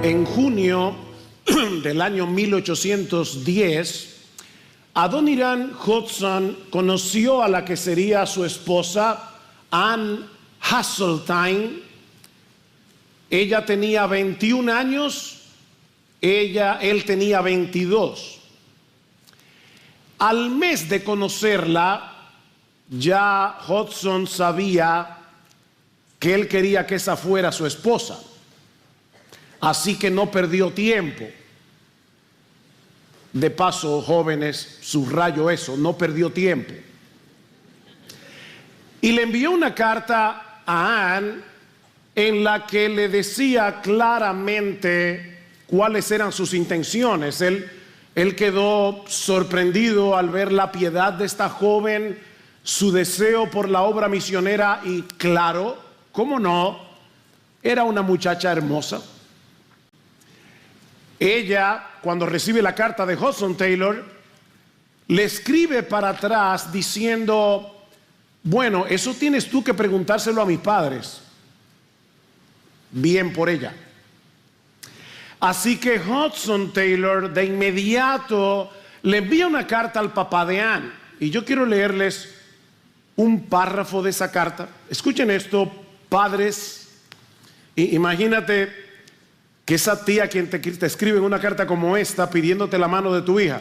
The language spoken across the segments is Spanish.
En junio del año 1810, Adoniram Judson conoció a la que sería su esposa, Anne Hasseltine. Ella tenía 21 años, él tenía 22. Al mes de conocerla, ya Hudson sabía que él quería que esa fuera su esposa. Así que no perdió tiempo. De paso, jóvenes, subrayo eso, no perdió tiempo. Y le envió una carta a Anne en la que le decía claramente cuáles eran sus intenciones. Él quedó sorprendido al ver la piedad de esta joven, su deseo por la obra misionera y claro, cómo no, era una muchacha hermosa. Ella, cuando recibe la carta de Hudson Taylor, le escribe para atrás diciendo: bueno, eso tienes tú que preguntárselo a mis padres. Bien por ella. Así que Hudson Taylor de inmediato le envía una carta al papá de Anne. Y yo quiero leerles un párrafo de esa carta. Escuchen esto, padres. Imagínate que esa tía quien te escribe una carta como esta pidiéndote la mano de tu hija.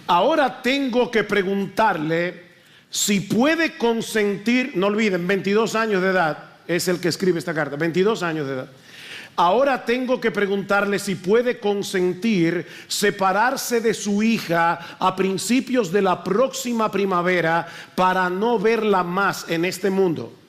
Ahora tengo que preguntarle si puede consentir, no olviden, 22 años de edad es el que escribe esta carta, 22 años de edad. Ahora tengo que preguntarle si puede consentir separarse de su hija a principios de la próxima primavera para no verla más en este mundo.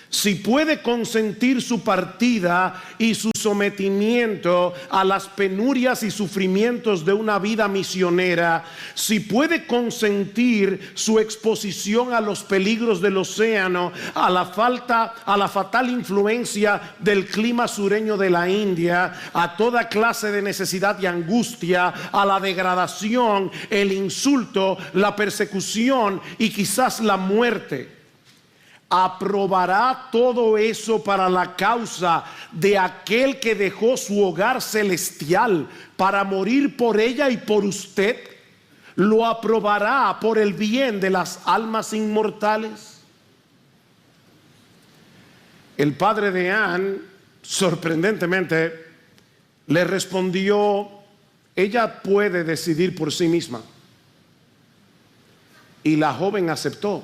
Si puede consentir su partida y su sometimiento a las penurias y sufrimientos de una vida misionera, si puede consentir su exposición a los peligros del océano, a la fatal influencia del clima sureño de la India, a toda clase de necesidad y angustia, a la degradación, el insulto, la persecución y quizás la muerte, ¿aprobará todo eso para la causa de aquel que dejó su hogar celestial para morir por ella y por usted? ¿Lo aprobará por el bien de las almas inmortales? El padre de Anne, sorprendentemente, le respondió: ella puede decidir por sí misma. Y la joven aceptó.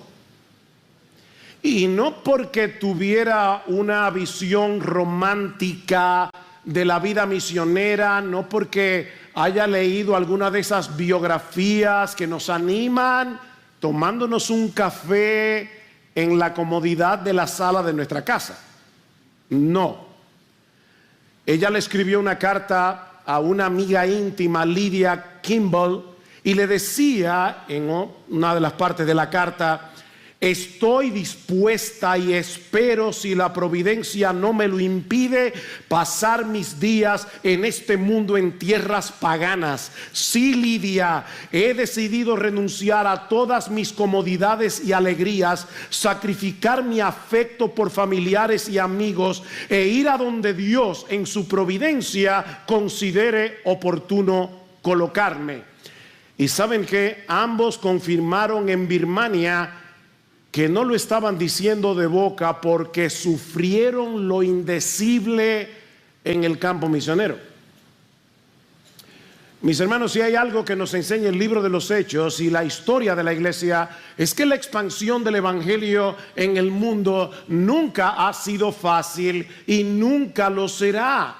Y no porque tuviera una visión romántica de la vida misionera, no porque haya leído alguna de esas biografías que nos animan tomándonos un café en la comodidad de la sala de nuestra casa. No. Ella le escribió una carta a una amiga íntima, Lydia Kimball, y le decía en una de las partes de la carta: estoy dispuesta y espero, si la providencia no me lo impide, pasar mis días en este mundo en tierras paganas. Sí, Lidia, he decidido renunciar a todas mis comodidades y alegrías, sacrificar mi afecto por familiares y amigos e ir a donde Dios en su providencia considere oportuno colocarme. Y saben que ambos confirmaron en Birmania que no lo estaban diciendo de boca, porque sufrieron lo indecible en el campo misionero. Mis hermanos, si hay algo que nos enseña el libro de los Hechos y la historia de la iglesia, es que la expansión del evangelio en el mundo nunca ha sido fácil y nunca lo será.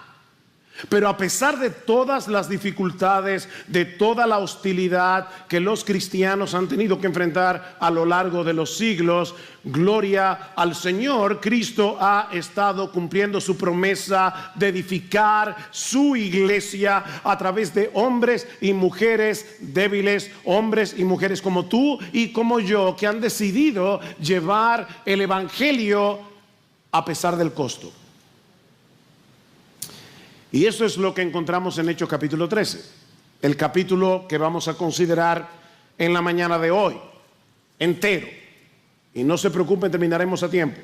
Pero a pesar de todas las dificultades, de toda la hostilidad que los cristianos han tenido que enfrentar a lo largo de los siglos, gloria al Señor, Cristo ha estado cumpliendo su promesa de edificar su iglesia a través de hombres y mujeres débiles, hombres y mujeres como tú y como yo, que han decidido llevar el evangelio a pesar del costo. Y eso es lo que encontramos en Hechos capítulo 13, el capítulo que vamos a considerar en la mañana de hoy, entero. Y no se preocupen, terminaremos a tiempo.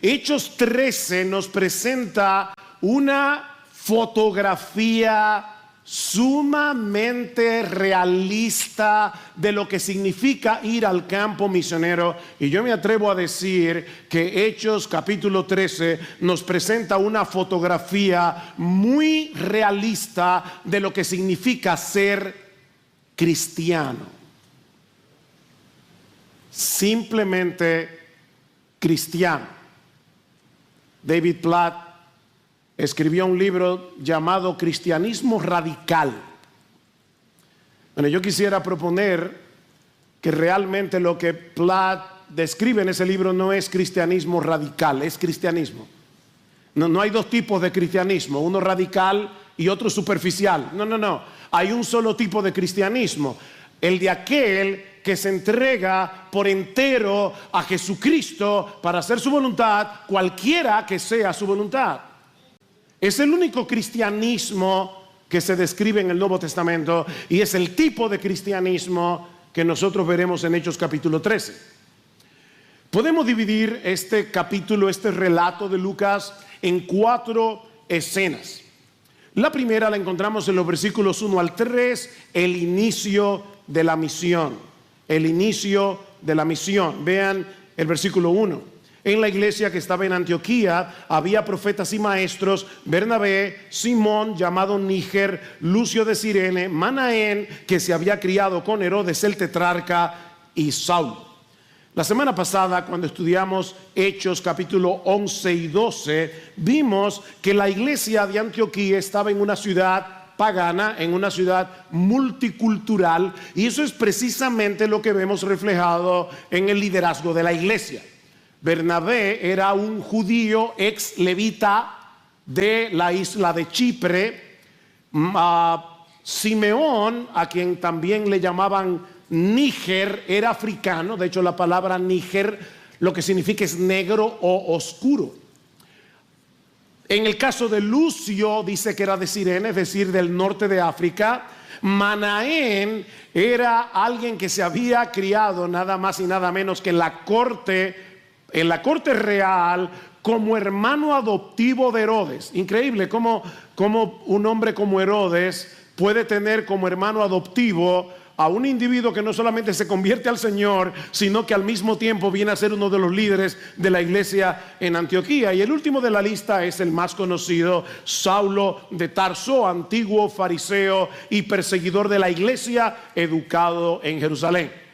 Hechos 13 nos presenta una fotografía sumamente realista de lo que significa ir al campo misionero, y yo me atrevo a decir que Hechos capítulo 13 nos presenta una fotografía muy realista de lo que significa ser cristiano. Simplemente cristiano. David Platt escribió un libro llamado Cristianismo Radical. Bueno, yo quisiera proponer que realmente lo que Platt describe en ese libro no es cristianismo radical, es cristianismo. No hay dos tipos de cristianismo, uno radical y otro superficial. No. Hay un solo tipo de cristianismo, el de aquel que se entrega por entero a Jesucristo para hacer su voluntad, cualquiera que sea su voluntad. Es el único cristianismo que se describe en el Nuevo Testamento y es el tipo de cristianismo que nosotros veremos en Hechos capítulo 13. Podemos dividir este capítulo, este relato de Lucas, en 4 escenas. La primera la encontramos en los versículos 1 al 3, el inicio de la misión. El inicio de la misión. Vean el versículo 1. En la iglesia que estaba en Antioquía había profetas y maestros: Bernabé, Simón llamado Níger, Lucio de Cirene, Manaén, que se había criado con Herodes el tetrarca, y Saulo. La semana pasada, cuando estudiamos Hechos capítulo 11 y 12, vimos que la iglesia de Antioquía estaba en una ciudad pagana, en una ciudad multicultural, y eso es precisamente lo que vemos reflejado en el liderazgo de la iglesia. Bernabé era un judío ex levita de la isla de Chipre. Simeón, a quien también le llamaban Níger, era africano. De hecho, la palabra Níger lo que significa es negro o oscuro. En el caso de Lucio, dice que era de Cirene, es decir, del norte de África. Manaén era alguien que se había criado nada más y nada menos que en la corte real, como hermano adoptivo de Herodes. Increíble cómo un hombre como Herodes puede tener como hermano adoptivo a un individuo que no solamente se convierte al Señor, sino que al mismo tiempo viene a ser uno de los líderes de la iglesia en Antioquía. Y el último de la lista es el más conocido, Saulo de Tarso, antiguo fariseo y perseguidor de la iglesia, educado en Jerusalén.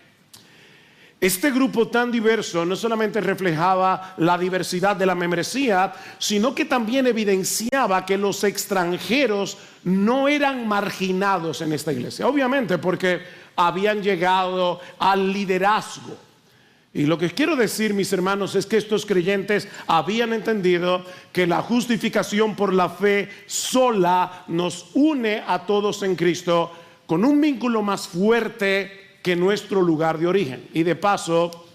Este grupo tan diverso no solamente reflejaba la diversidad de la membresía, sino que también evidenciaba que los extranjeros no eran marginados en esta iglesia. Obviamente porque habían llegado al liderazgo. Y lo que quiero decir, mis hermanos, es que estos creyentes habían entendido que la justificación por la fe sola nos une a todos en Cristo con un vínculo más fuerte que nuestro lugar de origen. Y de paso,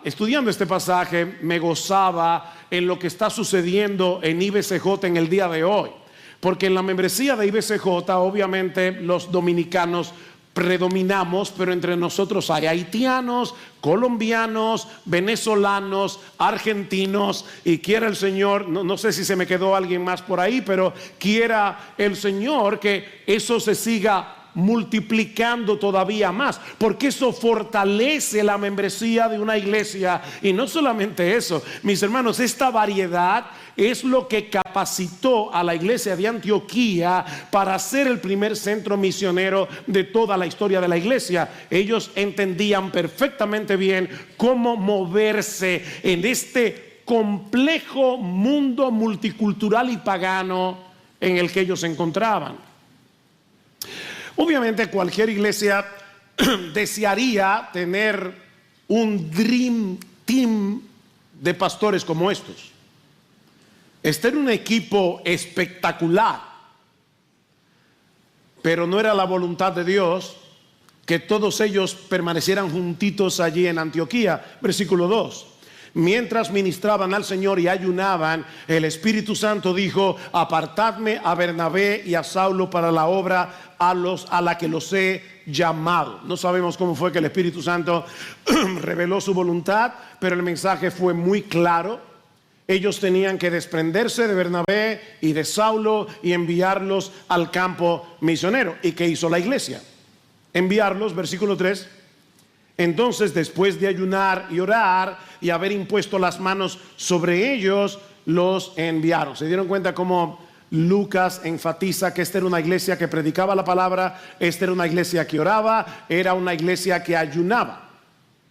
estudiando este pasaje, me gozaba en lo que está sucediendo en IBCJ en el día de hoy, porque en la membresía de IBCJ obviamente los dominicanos predominamos, pero entre nosotros hay haitianos, colombianos, venezolanos, argentinos, y quiera el Señor, no sé si se me quedó alguien más por ahí, pero quiera el Señor que eso se siga multiplicando todavía más, porque eso fortalece la membresía de una iglesia. Y no solamente eso, mis hermanos, esta variedad es lo que capacitó a la iglesia de Antioquía para ser el primer centro misionero de toda la historia de la iglesia. Ellos entendían perfectamente bien cómo moverse en este complejo mundo multicultural y pagano en el que ellos se encontraban. Obviamente cualquier iglesia desearía tener un dream team de pastores como estos. Este era un equipo espectacular, pero no era la voluntad de Dios que todos ellos permanecieran juntitos allí en Antioquía. Versículo 2. Mientras ministraban al Señor y ayunaban, el Espíritu Santo dijo: apartadme a Bernabé y a Saulo para la obra a la que los he llamado. No sabemos cómo fue que el Espíritu Santo reveló su voluntad, pero el mensaje fue muy claro. Ellos tenían que desprenderse de Bernabé y de Saulo y enviarlos al campo misionero. ¿Y qué hizo la iglesia? Enviarlos, versículo 3. Entonces, después de ayunar y orar y haber impuesto las manos sobre ellos, los enviaron. ¿Se dieron cuenta cómo Lucas enfatiza que esta era una iglesia que predicaba la palabra, esta era una iglesia que oraba, era una iglesia que ayunaba?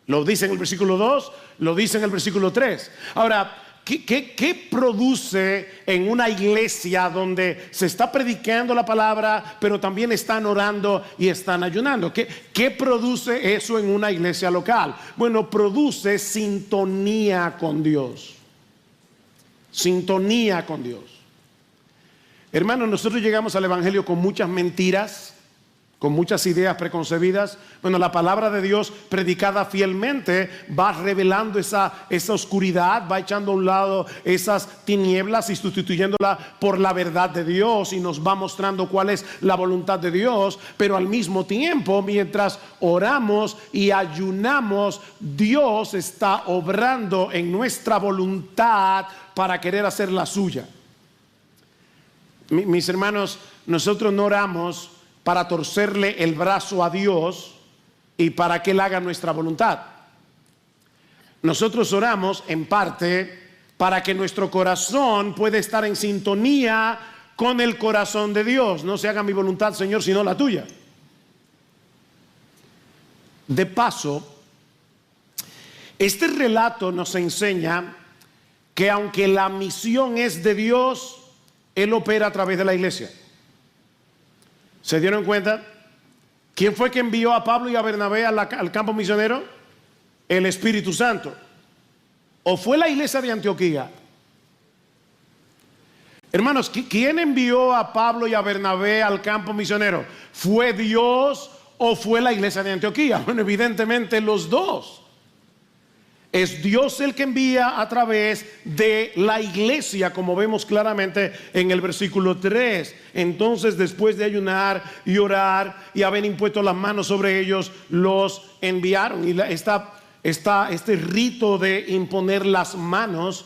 Lo dice en el versículo 2, lo dice en el versículo 3. Ahora, ¿qué produce en una iglesia donde se está predicando la palabra, pero también están orando y están ayunando? ¿Qué produce eso en una iglesia local? Bueno, produce sintonía con Dios. Sintonía con Dios. Hermanos, nosotros llegamos al evangelio con muchas mentiras, con muchas ideas preconcebidas. Bueno, la palabra de Dios predicada fielmente va revelando esa oscuridad, va echando a un lado esas tinieblas y sustituyéndola por la verdad de Dios, y nos va mostrando cuál es la voluntad de Dios. Pero al mismo tiempo, mientras oramos y ayunamos, Dios está obrando en nuestra voluntad para querer hacer la suya. Mis hermanos, nosotros no oramos para torcerle el brazo a Dios y para que Él haga nuestra voluntad. Nosotros oramos en parte para que nuestro corazón pueda estar en sintonía con el corazón de Dios. No se haga mi voluntad, Señor, sino la tuya. De paso, este relato nos enseña que aunque la misión es de Dios, Él opera a través de la iglesia. ¿Se dieron cuenta? ¿Quién fue que envió a Pablo y a Bernabé al campo misionero? El Espíritu Santo. ¿O fue la iglesia de Antioquía? Hermanos, ¿quién envió a Pablo y a Bernabé al campo misionero? ¿Fue Dios o fue la iglesia de Antioquía? Bueno, evidentemente los dos. Es Dios el que envía a través de la iglesia, como vemos claramente en el versículo 3. Entonces, después de ayunar y orar y haber impuesto las manos sobre ellos, los enviaron. Y este rito de imponer las manos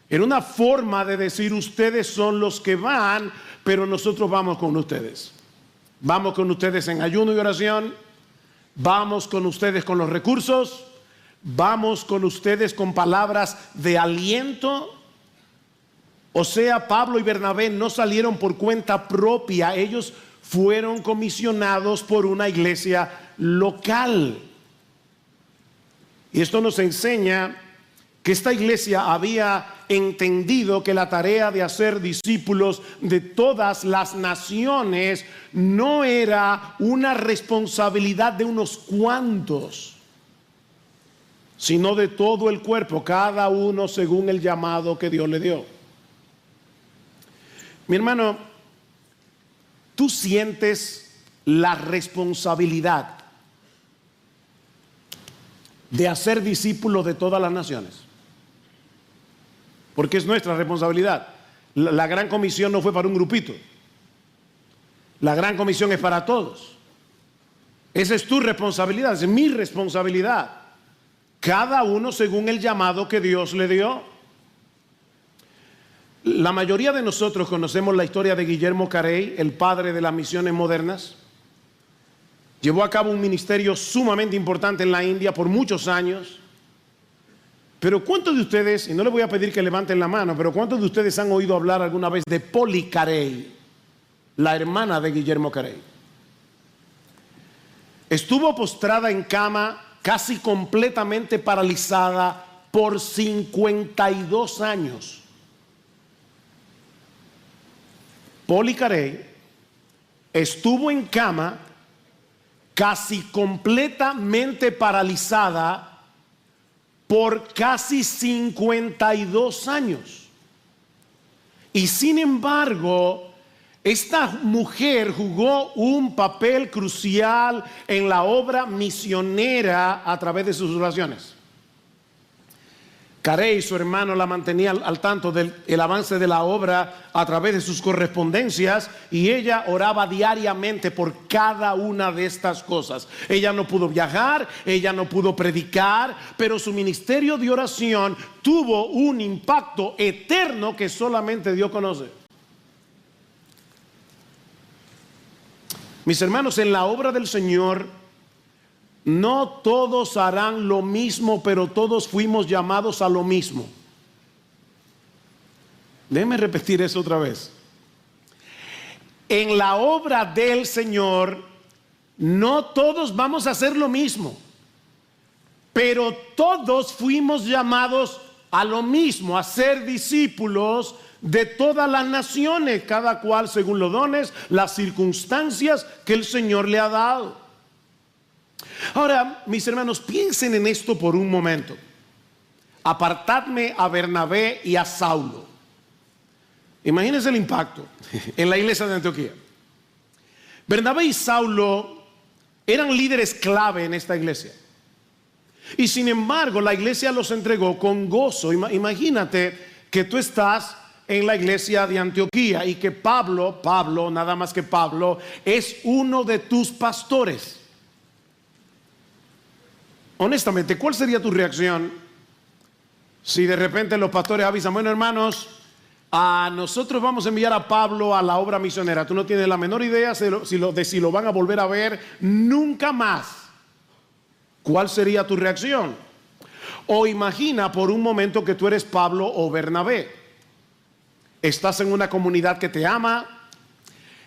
era una forma de decir: ustedes son los que van, pero nosotros vamos con ustedes. Vamos con ustedes en ayuno y oración. Vamos con ustedes con los recursos. Vamos con ustedes con palabras de aliento. O sea, Pablo y Bernabé no salieron por cuenta propia. Ellos fueron comisionados por una iglesia local. Y esto nos enseña que esta iglesia había entendido que la tarea de hacer discípulos de todas las naciones no era una responsabilidad de unos cuantos, sino de todo el cuerpo, cada uno según el llamado que Dios le dio. Mi hermano, tú sientes la responsabilidad de hacer discípulos de todas las naciones, porque es nuestra responsabilidad. La gran comisión no fue para un grupito, la gran comisión es para todos. Esa es tu responsabilidad, esa es mi responsabilidad. Cada uno según el llamado que Dios le dio. La mayoría de nosotros conocemos la historia de Guillermo Carey, el padre de las misiones modernas. Llevó a cabo un ministerio sumamente importante en la India por muchos años. Pero ¿cuántos de ustedes, y no les voy a pedir que levanten la mano, pero cuántos de ustedes han oído hablar alguna vez de Polly Carey, la hermana de Guillermo Carey? Estuvo postrada en cama, casi completamente paralizada por 52 años. Polly Carey estuvo en cama, casi completamente paralizada por casi 52 años. Y sin embargo, esta mujer jugó un papel crucial en la obra misionera a través de sus oraciones. Carey, su hermano, la mantenía al tanto del avance de la obra a través de sus correspondencias, y ella oraba diariamente por cada una de estas cosas. Ella no pudo viajar, ella no pudo predicar, pero su ministerio de oración tuvo un impacto eterno que solamente Dios conoce. Mis hermanos, en la obra del Señor, no todos harán lo mismo, pero todos fuimos llamados a lo mismo. Déjeme repetir eso otra vez. En la obra del Señor, no todos vamos a hacer lo mismo, pero todos fuimos llamados a lo mismo, a ser discípulos de todas las naciones, cada cual según los dones, las circunstancias que el Señor le ha dado. Ahora, mis hermanos, piensen en esto por un momento. Apartadme a Bernabé y a Saulo. Imagínense el impacto en la iglesia de Antioquía. Bernabé y Saulo eran líderes clave en esta iglesia. Y sin embargo, la iglesia los entregó con gozo. Imagínate que tú estás en la iglesia de Antioquía y que Pablo, nada más que Pablo, es uno de tus pastores. Honestamente, ¿cuál sería tu reacción si de repente los pastores avisan: bueno, hermanos, nosotros vamos a enviar a Pablo a la obra misionera? Tú no tienes la menor idea de si lo van a volver a ver nunca más. ¿Cuál sería tu reacción? O imagina por un momento que tú eres Pablo o Bernabé. Estás en una comunidad que te ama.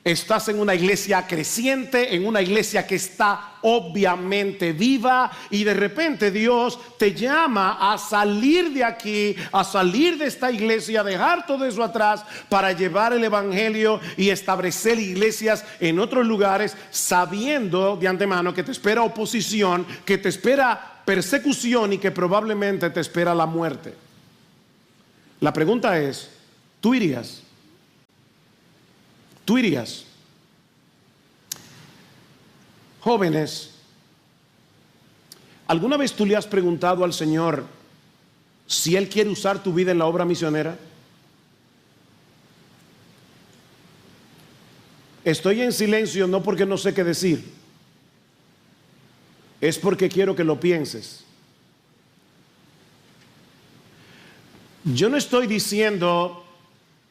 Estás en una iglesia creciente, en una iglesia que está obviamente viva, y de repente Dios te llama a salir de aquí, a salir de esta iglesia, a dejar todo eso atrás para llevar el evangelio y establecer iglesias en otros lugares, sabiendo de antemano que te espera oposición, que te espera persecución y que probablemente te espera la muerte. La pregunta es: ¿tú irías? ¿Tú irías? Jóvenes, ¿alguna vez tú le has preguntado al Señor si Él quiere usar tu vida en la obra misionera? Estoy en silencio no porque no sé qué decir, es porque quiero que lo pienses. Yo no estoy diciendo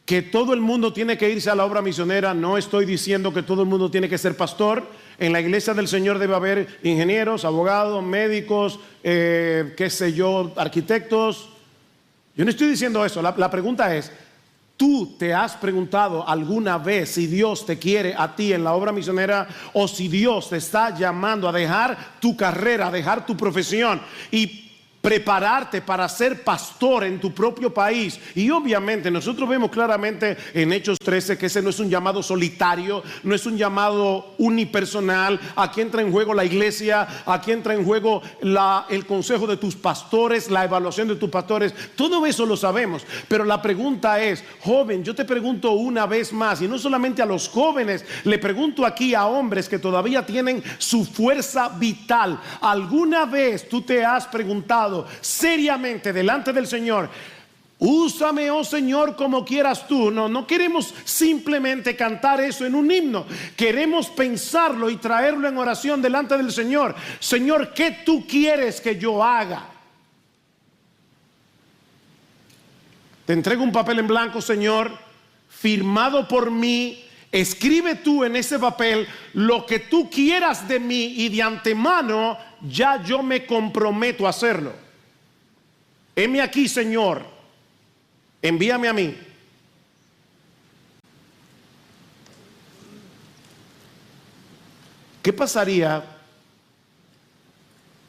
que todo el mundo tiene que irse a la obra misionera. No estoy diciendo que todo el mundo tiene que ser pastor. En la iglesia del Señor debe haber ingenieros, abogados, médicos, qué sé yo, arquitectos. Yo no estoy diciendo eso. La pregunta es: ¿tú te has preguntado alguna vez si Dios te quiere a ti en la obra misionera, o si Dios te está llamando a dejar tu carrera, a dejar tu profesión y prepararte para ser pastor en tu propio país? Y obviamente nosotros vemos claramente en Hechos 13 que ese no es un llamado solitario, no es un llamado unipersonal. Aquí entra en juego la iglesia, aquí entra en juego el consejo de tus pastores, la evaluación de tus pastores. Todo eso lo sabemos, pero la pregunta es: joven, yo te pregunto una vez más, y no solamente a los jóvenes, le pregunto aquí a hombres que todavía tienen su fuerza vital. ¿Alguna vez tú te has preguntado seriamente delante del Señor: úsame, oh Señor, como quieras tú? No queremos simplemente cantar eso en un himno. Queremos pensarlo y traerlo en oración delante del Señor. Señor, ¿qué tú quieres que yo haga? Te entrego un papel en blanco, Señor, firmado por mí. Escribe tú en ese papel lo que tú quieras de mí, y de antemano ya yo me comprometo a hacerlo. Heme aquí, Señor, envíame a mí. ¿Qué pasaría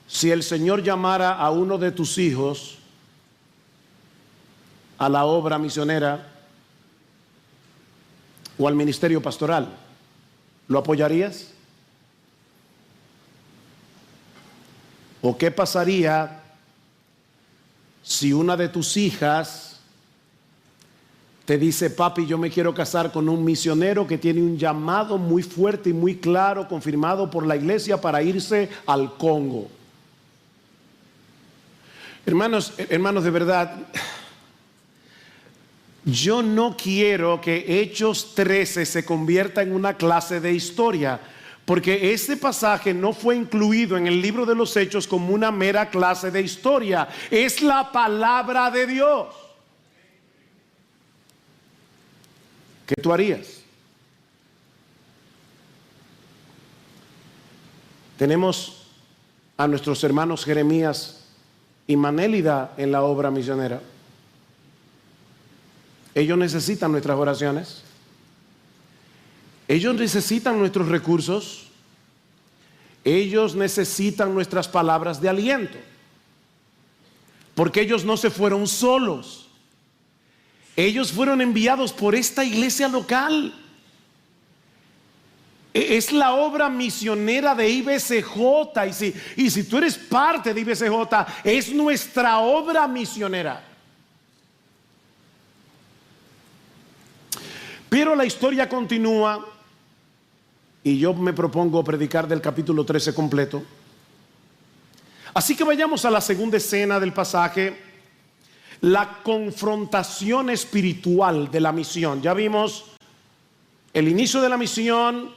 si el Señor llamara a uno de tus hijos a la obra misionera o al ministerio pastoral? ¿Lo apoyarías? ¿O qué pasaría si una de tus hijas te dice: papi, yo me quiero casar con un misionero que tiene un llamado muy fuerte y muy claro, confirmado por la iglesia, para irse al Congo? Hermanos, de verdad, yo no quiero que Hechos 13 se convierta en una clase de historia, porque este pasaje no fue incluido en el libro de los Hechos como una mera clase de historia. Es la palabra de Dios. ¿Qué tú harías? Tenemos a nuestros hermanos Jeremías y Manélida en la obra misionera. Ellos necesitan nuestras oraciones. Ellos necesitan nuestros recursos. Ellos necesitan nuestras palabras de aliento. Porque ellos no se fueron solos. Ellos fueron enviados por esta iglesia local. Es la obra misionera de IBCJ. Y si tú eres parte de IBCJ, es nuestra obra misionera. Pero la historia continúa. Y yo me propongo predicar del capítulo 13 completo. Así que vayamos a la segunda escena del pasaje. La confrontación espiritual de la misión. Ya vimos el inicio de la misión.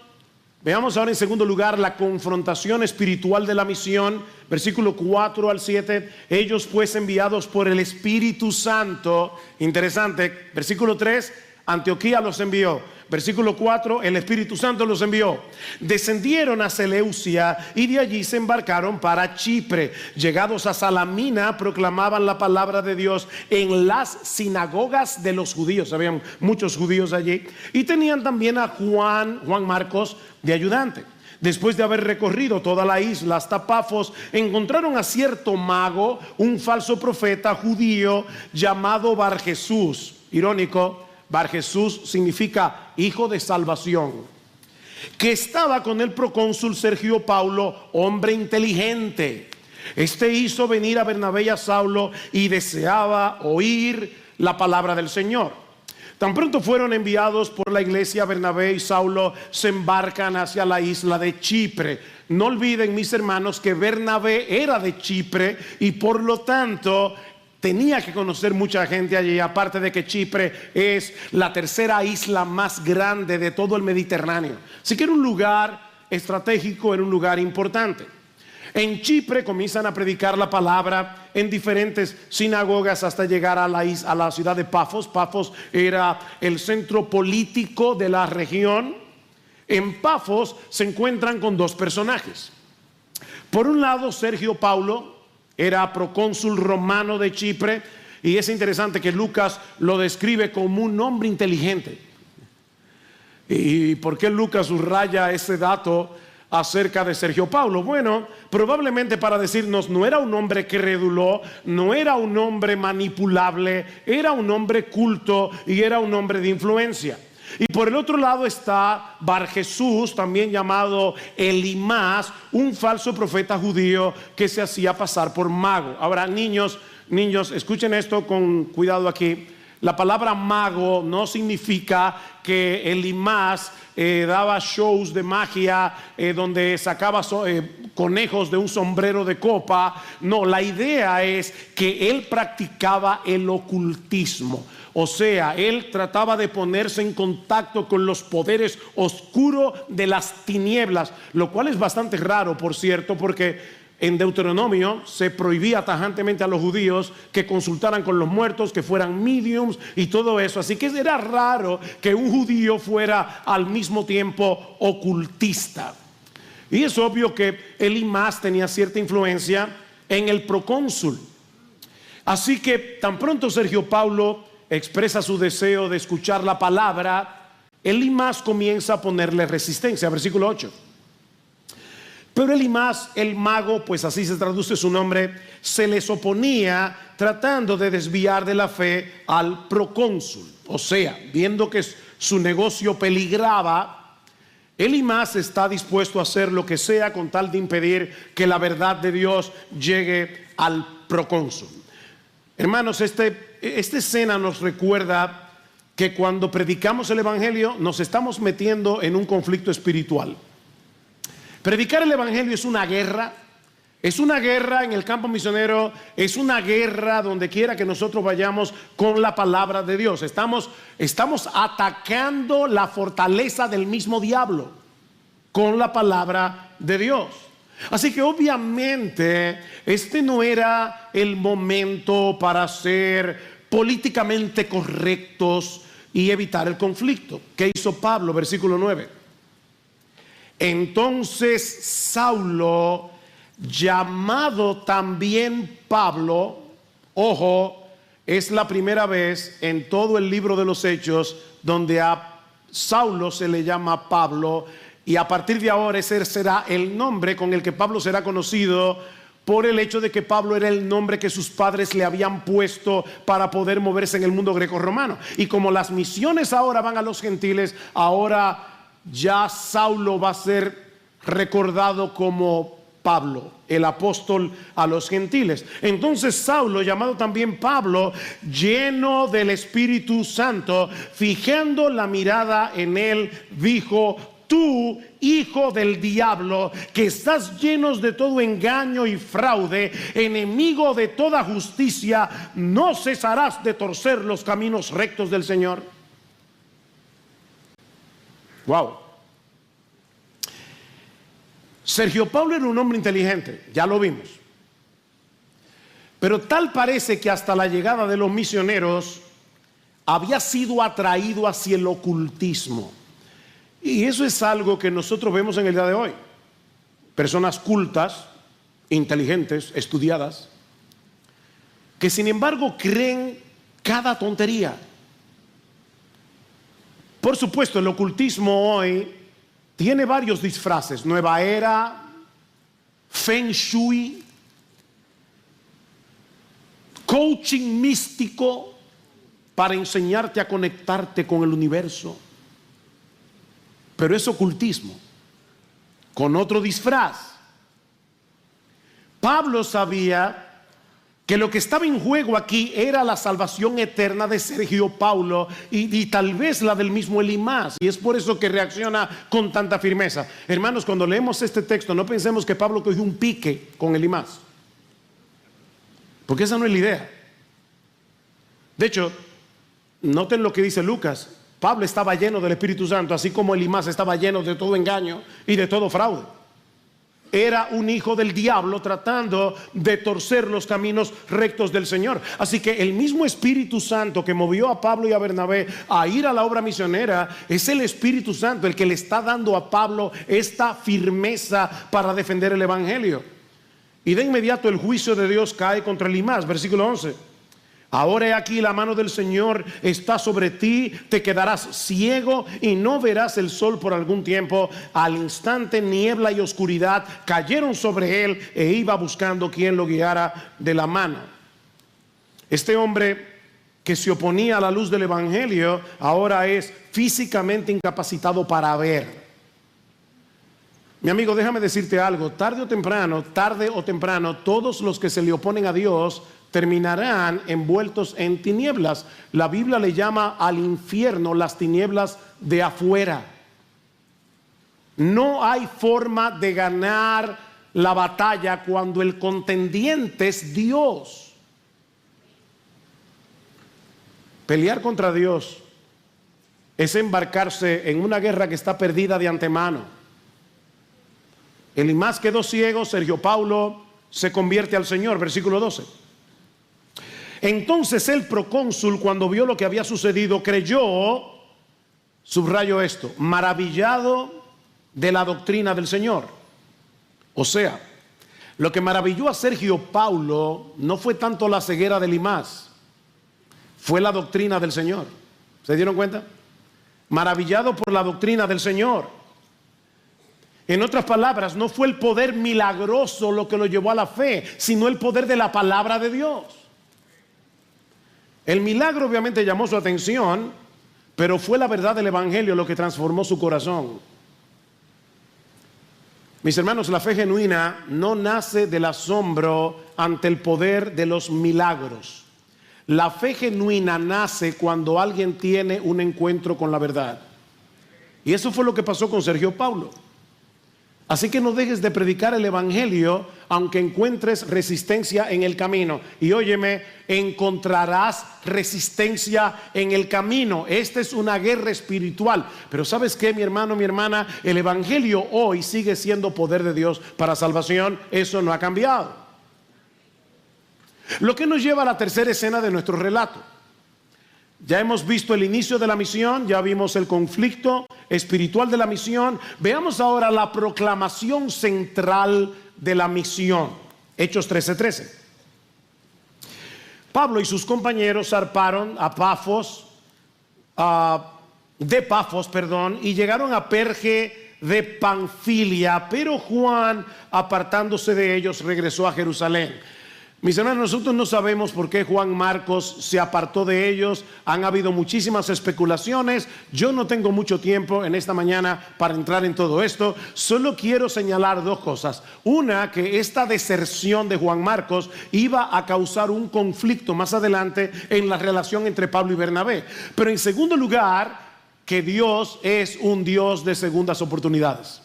Veamos ahora en segundo lugar la confrontación espiritual de la misión. Versículo 4 al 7. Ellos pues enviados por el Espíritu Santo. Interesante. Versículo 3. Antioquía los envió. Versículo 4, el Espíritu Santo los envió. Descendieron a Seleucia y de allí se embarcaron para Chipre. Llegados a Salamina, proclamaban la palabra de Dios en las sinagogas de los judíos. Habían muchos judíos allí. Y tenían también a Juan Marcos de ayudante. Después de haber recorrido toda la isla hasta Pafos, encontraron a cierto mago, un falso profeta judío llamado Barjesús. Irónico. Barjesús significa hijo de salvación, que estaba con el procónsul Sergio Paulo, hombre inteligente. Este hizo venir a Bernabé y a Saulo y deseaba oír la palabra del Señor. Tan pronto fueron enviados por la iglesia, Bernabé y Saulo se embarcan hacia la isla de Chipre. No olviden, mis hermanos, que Bernabé era de Chipre y por lo tanto tenía que conocer mucha gente allí, aparte de que Chipre es la tercera isla más grande de todo el Mediterráneo. Así que era un lugar estratégico, era un lugar importante. En Chipre comienzan a predicar la palabra en diferentes sinagogas hasta llegar a la ciudad de Pafos. Pafos era el centro político de la región. En Pafos se encuentran con dos personajes. Por un lado, Sergio Paulo era procónsul romano de Chipre, y es interesante que Lucas lo describe como un hombre inteligente. ¿Y por qué Lucas subraya ese dato acerca de Sergio Paulo? Bueno, probablemente para decirnos, no era un hombre crédulo, no era un hombre manipulable, era un hombre culto y era un hombre de influencia. Y por el otro lado está Barjesús, también llamado Elimás, un falso profeta judío que se hacía pasar por mago. Ahora, niños, escuchen esto con cuidado aquí. La palabra mago no significa que Elimás daba shows de magia donde sacaba conejos de un sombrero de copa. No, la idea es que él practicaba el ocultismo. O sea, él trataba de ponerse en contacto con los poderes oscuros de las tinieblas, lo cual es bastante raro, por cierto, porque en Deuteronomio se prohibía tajantemente a los judíos que consultaran con los muertos, que fueran mediums y todo eso. Así que era raro que un judío fuera al mismo tiempo ocultista. Y es obvio que Elimás tenía cierta influencia en el procónsul. Así que tan pronto Sergio Paulo expresa su deseo de escuchar la palabra, Elimás comienza a ponerle resistencia. Versículo 8. Pero Elimás, el mago, pues así se traduce su nombre, se les oponía tratando de desviar de la fe al procónsul. O sea, viendo que su negocio peligraba, Elimás está dispuesto a hacer lo que sea con tal de impedir que la verdad de Dios llegue al procónsul. Hermanos, esta escena nos recuerda que cuando predicamos el evangelio nos estamos metiendo en un conflicto espiritual. Predicar el evangelio es una guerra Es una guerra en el campo misionero, es una guerra donde quiera que nosotros vayamos con la palabra de Dios. Estamos atacando la fortaleza del mismo diablo con la palabra de Dios. Así que obviamente este no era el momento para ser políticamente correctos y evitar el conflicto. ¿Qué hizo Pablo? Versículo 9. Entonces Saulo, llamado también Pablo, ojo, es la primera vez en todo el libro de los Hechos donde a Saulo se le llama Pablo, y a partir de ahora ese será el nombre con el que Pablo será conocido, por el hecho de que Pablo era el nombre que sus padres le habían puesto para poder moverse en el mundo greco-romano. Y como las misiones ahora van a los gentiles, ahora ya Saulo va a ser recordado como Pablo, el apóstol a los gentiles. Entonces Saulo, llamado también Pablo, lleno del Espíritu Santo, fijando la mirada en él, dijo: tú, hijo del diablo, que estás lleno de todo engaño y fraude, enemigo de toda justicia, ¿no cesarás de torcer los caminos rectos del Señor? Wow. Sergio Paulo era un hombre inteligente, ya lo vimos. Pero tal parece que hasta la llegada de los misioneros había sido atraído hacia el ocultismo. Y eso es algo que nosotros vemos en el día de hoy. Personas cultas, inteligentes, estudiadas, que sin embargo creen cada tontería. Por supuesto, el ocultismo hoy tiene varios disfraces: nueva era, feng shui, coaching místico para enseñarte a conectarte con el universo. Pero es ocultismo con otro disfraz. Pablo sabía que lo que estaba en juego aquí era la salvación eterna de Sergio Paulo y tal vez la del mismo Elimás, y es por eso que reacciona con tanta firmeza. Hermanos, cuando leemos este texto, no pensemos que Pablo cogió un pique con Elimás, porque esa no es la idea. De hecho, noten lo que dice Lucas: Pablo estaba lleno del Espíritu Santo, así como Elimás estaba lleno de todo engaño y de todo fraude. Era un hijo del diablo tratando de torcer los caminos rectos del Señor. Así que el mismo Espíritu Santo que movió a Pablo y a Bernabé a ir a la obra misionera es el Espíritu Santo el que le está dando a Pablo esta firmeza para defender el Evangelio. Y de inmediato el juicio de Dios cae contra Elimás. Versículo 11. Ahora he aquí, la mano del Señor está sobre ti, te quedarás ciego y no verás el sol por algún tiempo. Al instante niebla y oscuridad cayeron sobre él e iba buscando quien lo guiara de la mano. Este hombre que se oponía a la luz del Evangelio ahora es físicamente incapacitado para ver. Mi amigo, déjame decirte algo: tarde o temprano, todos los que se le oponen a Dios terminarán envueltos en tinieblas. La Biblia le llama al infierno las tinieblas de afuera. No hay forma de ganar la batalla cuando el contendiente es Dios. Pelear contra Dios es embarcarse en una guerra que está perdida de antemano. Elimás quedó ciego, Sergio Paulo se convierte al Señor. Versículo 12. Entonces el procónsul, cuando vio lo que había sucedido, creyó, subrayo esto, maravillado de la doctrina del Señor. O sea, lo que maravilló a Sergio Paulo no fue tanto la ceguera de Elimás, fue la doctrina del Señor. ¿Se dieron cuenta? Maravillado por la doctrina del Señor. En otras palabras, no fue el poder milagroso lo que lo llevó a la fe, sino el poder de la palabra de Dios. El milagro obviamente llamó su atención, pero fue la verdad del Evangelio lo que transformó su corazón. Mis hermanos, la fe genuina no nace del asombro ante el poder de los milagros. La fe genuina nace cuando alguien tiene un encuentro con la verdad. Y eso fue lo que pasó con Sergio Paulo. Así que no dejes de predicar el evangelio aunque encuentres resistencia en el camino. Y óyeme, encontrarás resistencia en el camino. Esta es una guerra espiritual. Pero ¿sabes qué, mi hermano, mi hermana? El evangelio hoy sigue siendo poder de Dios para salvación. Eso no ha cambiado. Lo que nos lleva a la tercera escena de nuestro relato. Ya hemos visto el inicio de la misión, ya vimos el conflicto espiritual de la misión. Veamos ahora la proclamación central de la misión. Hechos 13:13. Pablo y sus compañeros zarparon a Pafos, y llegaron a Perge de Panfilia, pero Juan, apartándose de ellos, regresó a Jerusalén. Mis hermanos, nosotros no sabemos por qué Juan Marcos se apartó de ellos. Han habido muchísimas especulaciones. Yo no tengo mucho tiempo en esta mañana para entrar en todo esto. Solo quiero señalar dos cosas. Una, que esta deserción de Juan Marcos iba a causar un conflicto más adelante en la relación entre Pablo y Bernabé. Pero en segundo lugar, que Dios es un Dios de segundas oportunidades.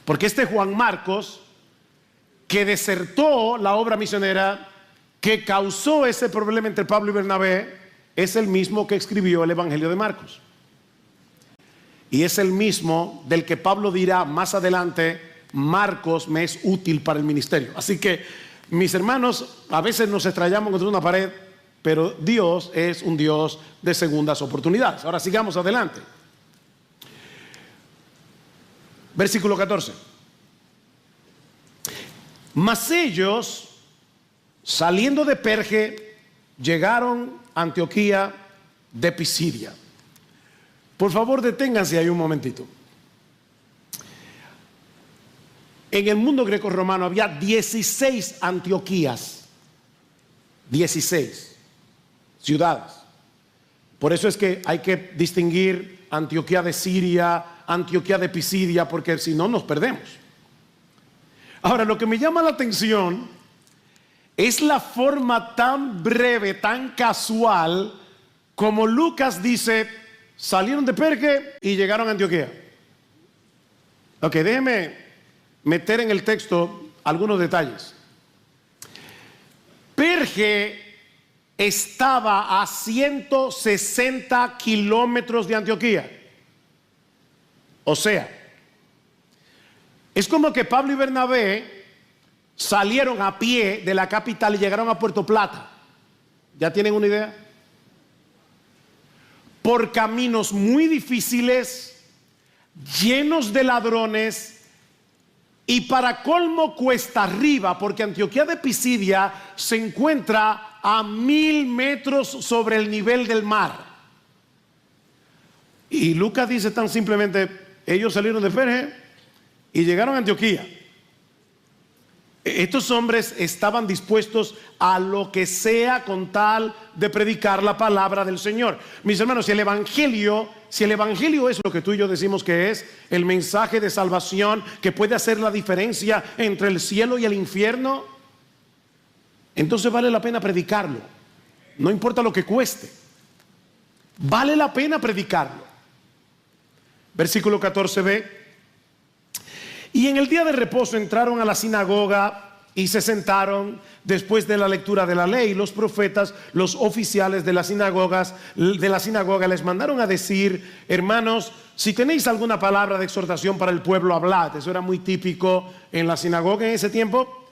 Porque este Juan Marcos, que desertó la obra misionera, que causó ese problema entre Pablo y Bernabé, es el mismo que escribió el Evangelio de Marcos. Y es el mismo del que Pablo dirá más adelante: Marcos me es útil para el ministerio. Así que, mis hermanos, a veces nos estrellamos contra una pared, pero Dios es un Dios de segundas oportunidades. Ahora sigamos adelante. Versículo 14. Mas ellos, saliendo de Perge, llegaron a Antioquía de Pisidia. Por favor, deténganse ahí un momentito. En el mundo greco-romano había 16 Antioquías, 16 ciudades. Por eso es que hay que distinguir Antioquía de Siria, Antioquía de Pisidia, porque si no nos perdemos. Ahora, lo que me llama la atención es la forma tan breve, tan casual, como Lucas dice: salieron de Perge y llegaron a Antioquía. Ok, déjeme meter en el texto algunos detalles. Perge estaba a 160 kilómetros de Antioquía. O sea, es como que Pablo y Bernabé salieron a pie de la capital y llegaron a Puerto Plata. ¿Ya tienen una idea? Por caminos muy difíciles, llenos de ladrones, y para colmo cuesta arriba, porque Antioquía de Pisidia se encuentra a 1000 metros sobre el nivel del mar. Y Lucas dice tan simplemente: ellos salieron de Perge y llegaron a Antioquía. Estos hombres estaban dispuestos a lo que sea con tal de predicar la palabra del Señor. Mis hermanos, si el evangelio es lo que tú y yo decimos que es, el mensaje de salvación que puede hacer la diferencia entre el cielo y el infierno, entonces vale la pena predicarlo. No importa lo que cueste, vale la pena predicarlo. Versículo 14b. Y en el día de reposo entraron a la sinagoga y se sentaron. Después de la lectura de la ley, los profetas, los oficiales de la sinagoga les mandaron a decir: hermanos, si tenéis alguna palabra de exhortación para el pueblo, hablad. Eso era muy típico en la sinagoga en ese tiempo.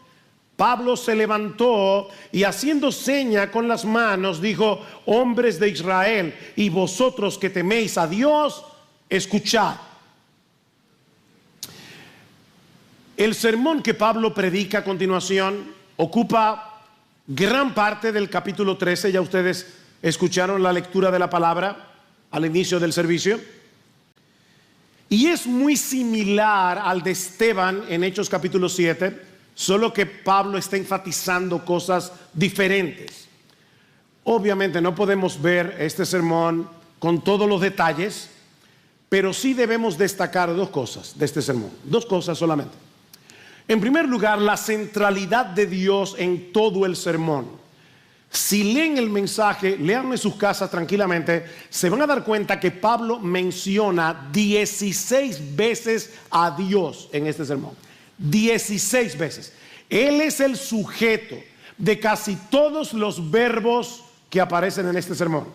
Pablo se levantó y, haciendo seña con las manos, dijo: hombres de Israel, y vosotros que teméis a Dios, escuchad. El sermón que Pablo predica a continuación ocupa gran parte del capítulo 13. Ya ustedes escucharon la lectura de la palabra al inicio del servicio. Y es muy similar al de Esteban en Hechos capítulo 7, solo que Pablo está enfatizando cosas diferentes. Obviamente no podemos ver este sermón con todos los detalles, pero sí debemos destacar dos cosas de este sermón. Dos cosas solamente. En primer lugar, la centralidad de Dios en todo el sermón. Si leen el mensaje, leanlo en sus casas tranquilamente, se van a dar cuenta que Pablo menciona 16 veces a Dios en este sermón. 16 veces. Él es el sujeto de casi todos los verbos que aparecen en este sermón,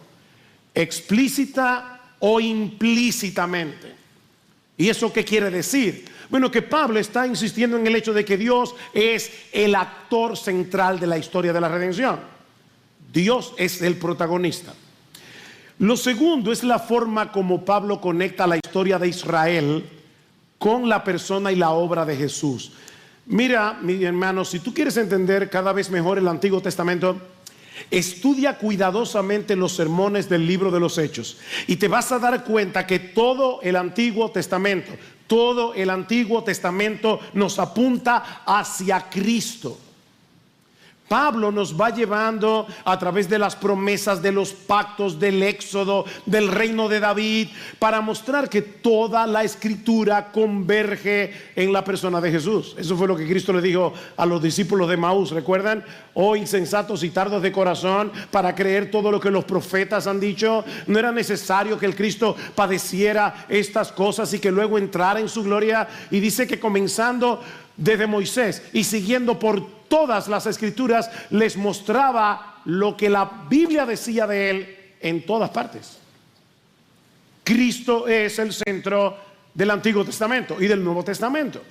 explícita o implícitamente. ¿Y eso qué quiere decir? Bueno, que Pablo está insistiendo en el hecho de que Dios es el actor central de la historia de la redención. Dios es el protagonista. Lo segundo es la forma como Pablo conecta la historia de Israel con la persona y la obra de Jesús. Mira, mi hermano, si tú quieres entender cada vez mejor el Antiguo Testamento, estudia cuidadosamente los sermones del libro de los Hechos y te vas a dar cuenta que todo el Antiguo Testamento nos apunta hacia Cristo. Pablo nos va llevando a través de las promesas, de los pactos, del éxodo, del reino de David, para mostrar que toda la escritura converge en la persona de Jesús. Eso fue lo que Cristo le dijo a los discípulos de Maús, ¿recuerdan? Oh insensatos y tardos de corazón, para creer todo lo que los profetas han dicho. No era necesario que el Cristo padeciera estas cosas y que luego entrara en su gloria. Y dice que comenzando desde Moisés y siguiendo por todas las escrituras, les mostraba lo que la Biblia decía de él en todas partes. Cristo es el centro del Antiguo Testamento y del Nuevo Testamento.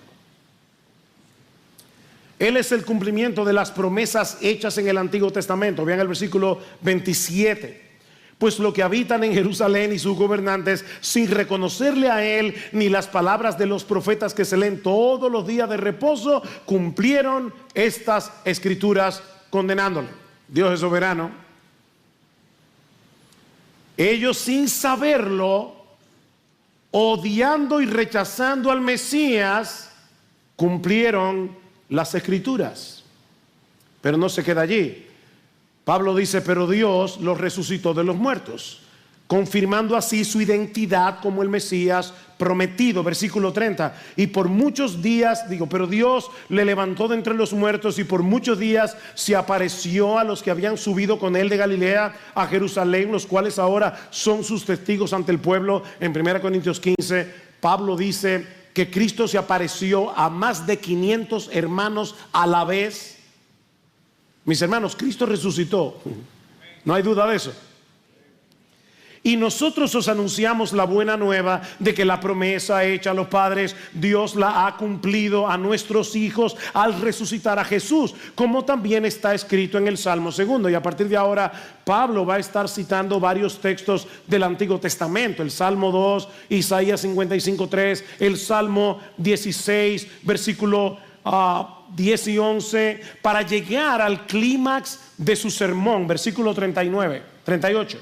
Él es el cumplimiento de las promesas hechas en el Antiguo Testamento. Vean el versículo 27. Pues los que habitan en Jerusalén y sus gobernantes, sin reconocerle a él ni las palabras de los profetas que se leen todos los días de reposo, cumplieron estas escrituras condenándole. Dios es soberano. Ellos, sin saberlo, odiando y rechazando al Mesías, cumplieron las escrituras. Pero no se queda allí. Pablo dice, pero Dios los resucitó de los muertos, confirmando así su identidad como el Mesías prometido. Versículo 30. Y por muchos días, pero Dios le levantó de entre los muertos y por muchos días se apareció a los que habían subido con él de Galilea a Jerusalén, los cuales ahora son sus testigos ante el pueblo. En 1 Corintios 15, Pablo dice que Cristo se apareció a más de 500 hermanos a la vez. Mis hermanos, Cristo resucitó. No hay duda de eso. Y nosotros os anunciamos la buena nueva de que la promesa hecha a los padres, Dios la ha cumplido a nuestros hijos al resucitar a Jesús, como también está escrito en el Salmo 2. Y a partir de ahora, Pablo va a estar citando varios textos del Antiguo Testamento. El Salmo 2, Isaías 55:3, el Salmo 16, versículo 10 y 11, para llegar al clímax de su sermón, versículo 38.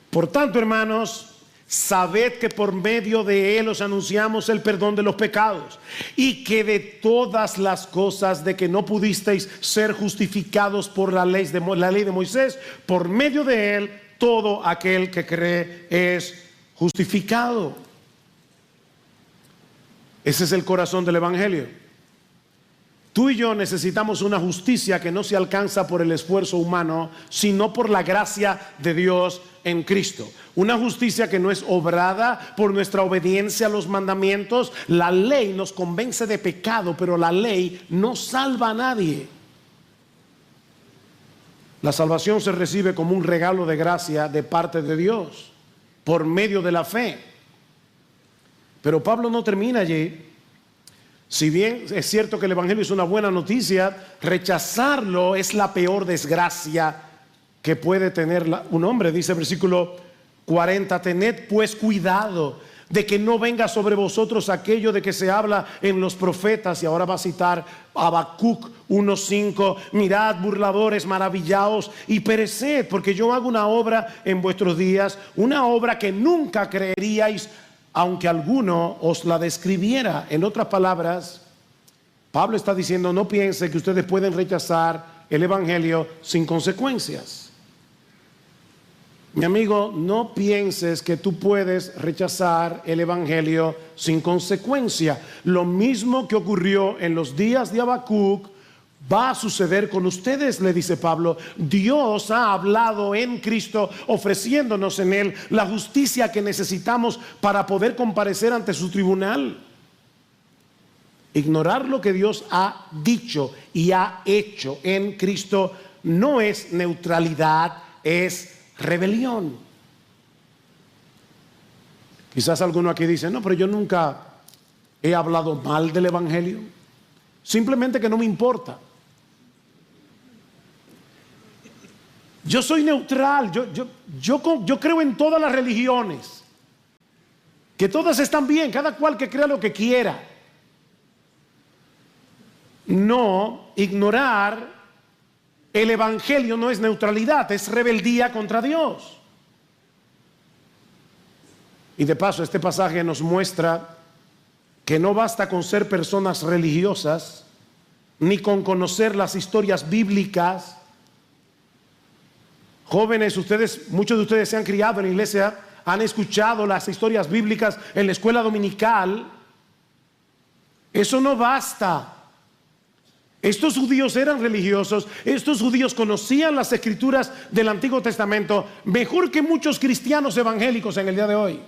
Por tanto, hermanos, sabed que por medio de él os anunciamos el perdón de los pecados, y que de todas las cosas de que no pudisteis ser justificados por la ley de Moisés, por medio de él todo aquel que cree es justificado. Ese es el corazón del evangelio. Tú y yo necesitamos una justicia que no se alcanza por el esfuerzo humano, sino por la gracia de Dios en Cristo. Una justicia que no es obrada por nuestra obediencia a los mandamientos. La ley nos convence de pecado, pero la ley no salva a nadie. La salvación se recibe como un regalo de gracia de parte de Dios, por medio de la fe. Pero Pablo no termina allí. Si bien es cierto que el evangelio es una buena noticia, rechazarlo es la peor desgracia que puede tener un hombre. Dice versículo 40, tened pues cuidado de que no venga sobre vosotros aquello de que se habla en los profetas. Y ahora va a citar Habacuc 1:5, mirad burladores, maravillaos y pereced, porque yo hago una obra en vuestros días, una obra que nunca creeríais, aunque alguno os la describiera. En otras palabras, Pablo está diciendo, no piense que ustedes pueden rechazar el evangelio sin consecuencias. Mi amigo, no pienses que tú puedes rechazar el evangelio sin consecuencia. Lo mismo que ocurrió en los días de Habacuc va a suceder con ustedes, le dice Pablo. Dios ha hablado en Cristo, ofreciéndonos en Él la justicia que necesitamos para poder comparecer ante su tribunal. Ignorar lo que Dios ha dicho y ha hecho en Cristo no es neutralidad, es rebelión. Quizás alguno aquí dice: no, pero yo nunca he hablado mal del Evangelio, simplemente que no me importa. Yo soy neutral, yo creo en todas las religiones, que todas están bien, cada cual que crea lo que quiera. No, ignorar el Evangelio no es neutralidad, es rebeldía contra Dios. Y de paso, este pasaje nos muestra que no basta con ser personas religiosas, ni con conocer las historias bíblicas. Jóvenes, muchos de ustedes se han criado en la iglesia, han escuchado las historias bíblicas en la escuela dominical. Eso no basta. Estos judíos eran religiosos, estos judíos conocían las escrituras del Antiguo Testamento mejor que muchos cristianos evangélicos en el día de hoy.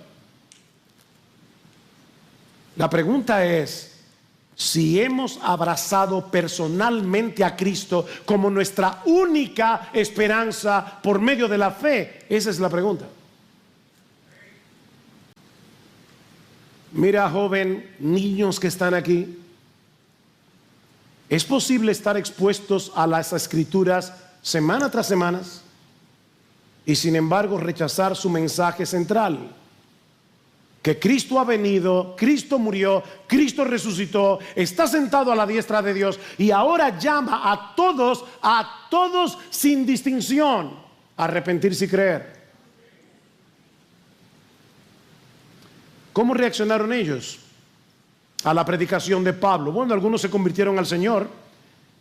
La pregunta es si hemos abrazado personalmente a Cristo como nuestra única esperanza por medio de la fe. Esa es la pregunta. Mira, joven, niños que están aquí, ¿es posible estar expuestos a las escrituras semana tras semana y sin embargo rechazar su mensaje central? Que Cristo ha venido, Cristo murió, Cristo resucitó, está sentado a la diestra de Dios y ahora llama a todos sin distinción a arrepentirse y creer. ¿Cómo reaccionaron ellos a la predicación de Pablo? Bueno, algunos se convirtieron al Señor.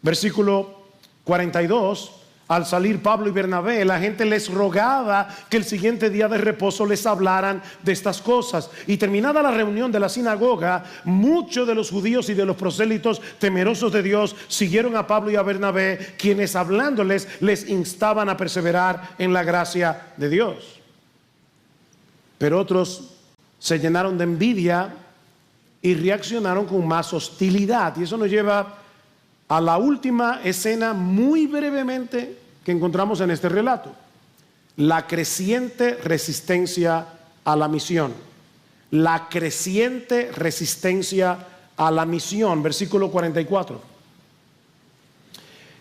Versículo 42. Al salir Pablo y Bernabé, la gente les rogaba que el siguiente día de reposo les hablaran de estas cosas. Y terminada la reunión de la sinagoga, muchos de los judíos y de los prosélitos temerosos de Dios siguieron a Pablo y a Bernabé, quienes hablándoles les instaban a perseverar en la gracia de Dios. Pero otros se llenaron de envidia y reaccionaron con más hostilidad. Y eso nos lleva a la última escena, muy brevemente, que encontramos en este relato: la creciente resistencia a la misión. La creciente resistencia a la misión. Versículo 44.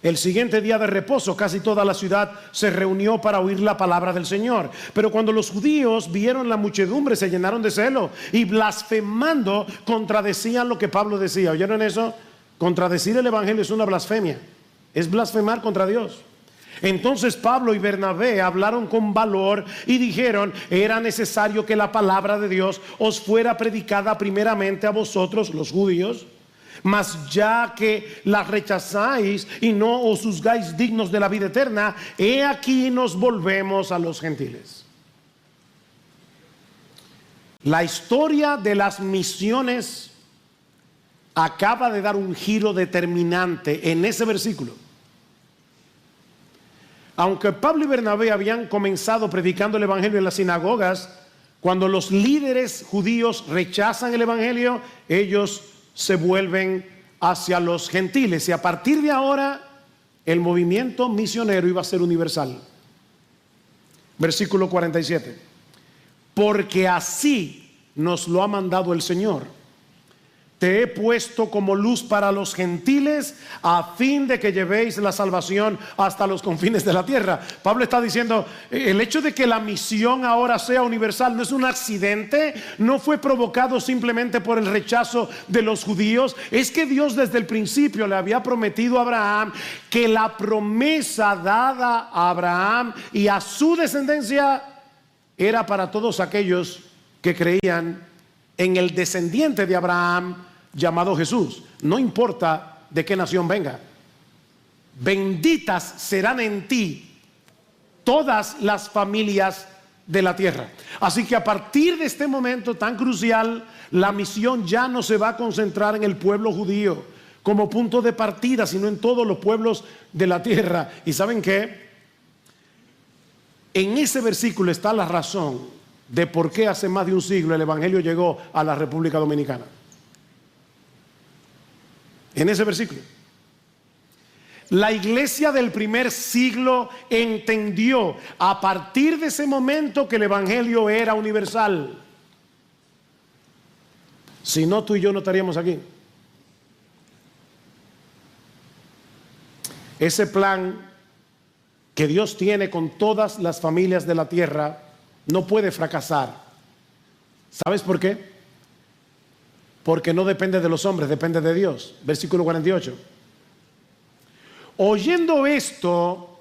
El siguiente día de reposo, casi toda la ciudad se reunió para oír la palabra del Señor. Pero cuando los judíos vieron la muchedumbre, se llenaron de celo y blasfemando contradecían lo que Pablo decía. ¿Oyeron eso? Contradecir el Evangelio es una blasfemia, es blasfemar contra Dios. Entonces Pablo y Bernabé hablaron con valor y dijeron: era necesario que la palabra de Dios os fuera predicada primeramente a vosotros, los judíos, mas ya que la rechazáis y no os juzgáis dignos de la vida eterna, he aquí nos volvemos a los gentiles. La historia de las misiones acaba de dar un giro determinante en ese versículo. Aunque Pablo y Bernabé habían comenzado predicando el Evangelio en las sinagogas, cuando los líderes judíos rechazan el Evangelio, ellos se vuelven hacia los gentiles. Y a partir de ahora, el movimiento misionero iba a ser universal. Versículo 47. Porque así nos lo ha mandado el Señor. Te he puesto como luz para los gentiles, a fin de que llevéis la salvación hasta los confines de la tierra. Pablo está diciendo: el hecho de que la misión ahora sea universal no es un accidente, no fue provocado simplemente por el rechazo de los judíos. Es que Dios desde el principio le había prometido a Abraham que la promesa dada a Abraham y a su descendencia era para todos aquellos que creían en el descendiente de Abraham, llamado Jesús. No importa de qué nación venga, benditas serán en ti todas las familias de la tierra. Así que a partir de este momento tan crucial, la misión ya no se va a concentrar en el pueblo judío. como punto de partida, sino en todos los pueblos de la tierra. ¿Y saben qué? En ese versículo está la razón de por qué hace más de un siglo el Evangelio llegó a la República Dominicana. En ese versículo. La iglesia del primer siglo entendió a partir de ese momento que el Evangelio era universal. Si no, tú y yo no estaríamos aquí. Ese plan que Dios tiene con todas las familias de la tierra no puede fracasar. ¿Sabes por qué? Porque no depende de los hombres, depende de Dios. Versículo 48. Oyendo esto,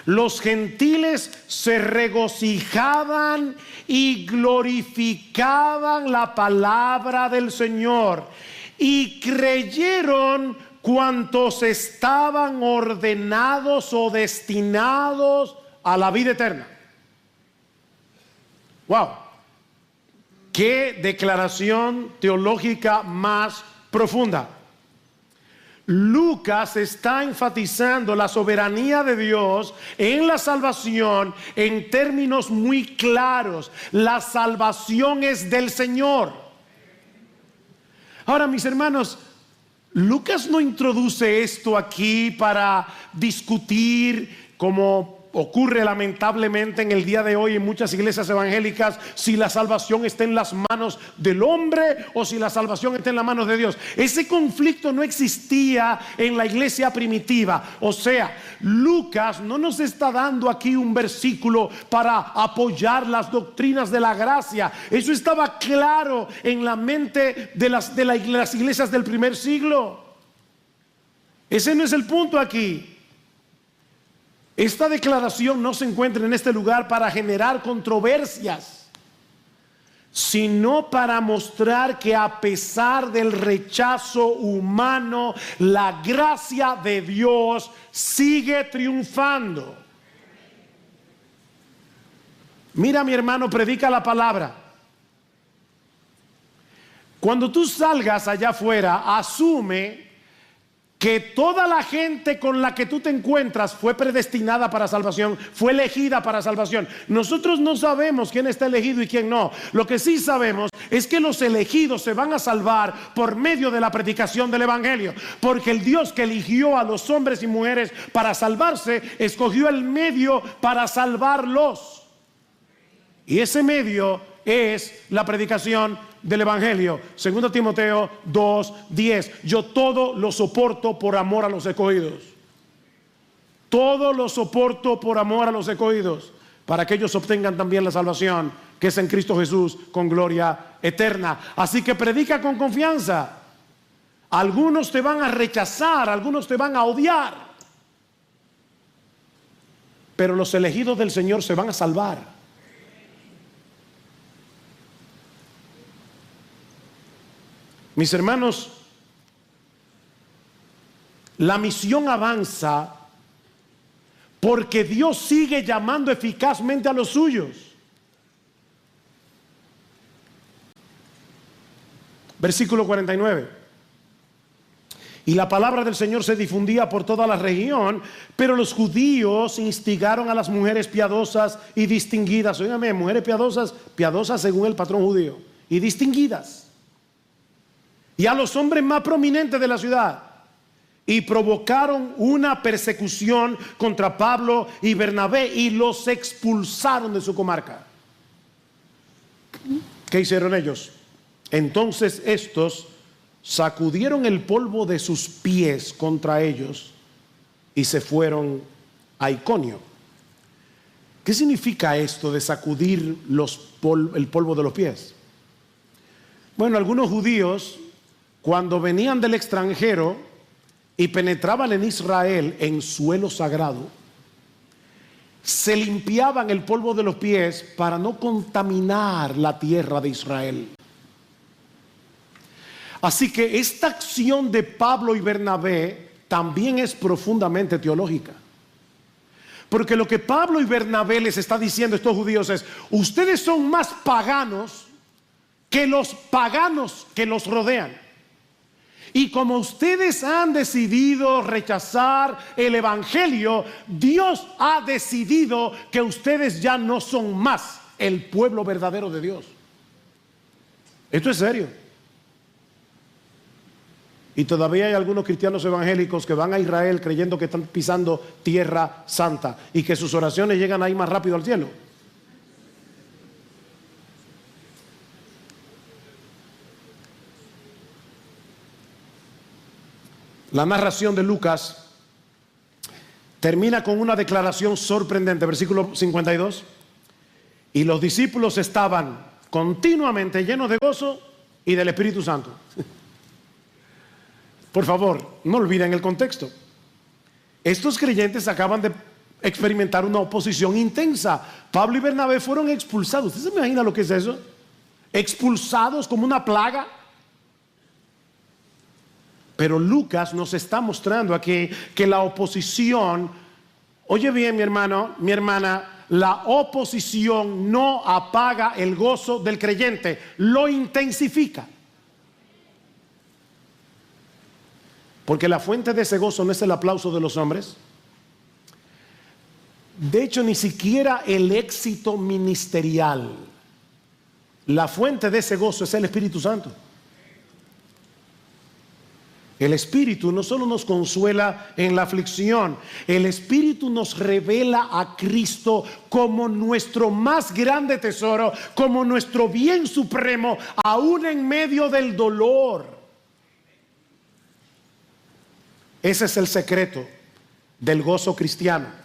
los gentiles se regocijaban y glorificaban la palabra del Señor, y creyeron cuantos estaban ordenados o destinados a la vida eterna. ¡Wow! ¡Qué declaración teológica más profunda! Lucas está enfatizando la soberanía de Dios en la salvación en términos muy claros. La salvación es del Señor. Ahora, mis hermanos, Lucas no introduce esto aquí para discutir, como ocurre lamentablemente en el día de hoy en muchas iglesias evangélicas, si la salvación está en las manos del hombre o si la salvación está en las manos de Dios. Ese conflicto no existía en la iglesia primitiva. O sea, Lucas no nos está dando aquí un versículo para apoyar las doctrinas de la gracia. Eso estaba claro en la mente de las iglesias del primer siglo. Ese no es el punto aquí. Esta declaración no se encuentra en este lugar para generar controversias, sino para mostrar que a pesar del rechazo humano, la gracia de Dios sigue triunfando. Mira, mi hermano, predica la palabra. Cuando tú salgas allá afuera, asume que toda la gente con la que tú te encuentras fue predestinada para salvación, fue elegida para salvación. Nosotros no sabemos quién está elegido y quién no. Lo que sí sabemos es que los elegidos se van a salvar por medio de la predicación del Evangelio, porque el Dios que eligió a los hombres y mujeres para salvarse, escogió el medio para salvarlos. Y ese medio es la predicación del Evangelio. 2 Timoteo 2:10. Yo todo lo soporto por amor a los escogidos. Todo lo soporto por amor a los escogidos, para que ellos obtengan también la salvación que es en Cristo Jesús con gloria eterna. Así que predica con confianza. Algunos te van a rechazar, algunos te van a odiar, pero los elegidos del Señor se van a salvar. Mis hermanos, la misión avanza porque Dios sigue llamando eficazmente a los suyos. Versículo 49. Y la palabra del Señor se difundía por toda la región, pero los judíos instigaron a las mujeres piadosas y distinguidas. Óigame, mujeres piadosas, piadosas según el patrón judío, y distinguidas, y a los hombres más prominentes de la ciudad, y provocaron una persecución contra Pablo y Bernabé y los expulsaron de su comarca. ¿Qué hicieron ellos? Entonces estos sacudieron el polvo de sus pies contra ellos y se fueron a Iconio. ¿Qué significa esto de sacudir el polvo de los pies? Bueno, algunos judíos, cuando venían del extranjero y penetraban en Israel, en suelo sagrado, se limpiaban el polvo de los pies para no contaminar la tierra de Israel. Así que esta acción de Pablo y Bernabé también es profundamente teológica. Porque lo que Pablo y Bernabé les está diciendo a estos judíos es: ustedes son más paganos que los paganos que los rodean. Y como ustedes han decidido rechazar el evangelio, Dios ha decidido que ustedes ya no son más el pueblo verdadero de Dios. Esto es serio. Y todavía hay algunos cristianos evangélicos que van a Israel creyendo que están pisando tierra santa y que sus oraciones llegan ahí más rápido al cielo. La narración de Lucas termina con una declaración sorprendente, versículo 52. Y los discípulos estaban continuamente llenos de gozo y del Espíritu Santo. Por favor, no olviden el contexto. Estos creyentes acaban de experimentar una oposición intensa. Pablo y Bernabé fueron expulsados. ¿Usted se imagina lo que es eso? Expulsados como una plaga. Pero Lucas nos está mostrando aquí que la oposición, oye bien mi hermano, mi hermana, la oposición no apaga el gozo del creyente, lo intensifica. Porque la fuente de ese gozo no es el aplauso de los hombres. De hecho, ni siquiera el éxito ministerial. La fuente de ese gozo es el Espíritu Santo. El Espíritu no solo nos consuela en la aflicción, el Espíritu nos revela a Cristo como nuestro más grande tesoro, como nuestro bien supremo, aún en medio del dolor. Ese es el secreto del gozo cristiano.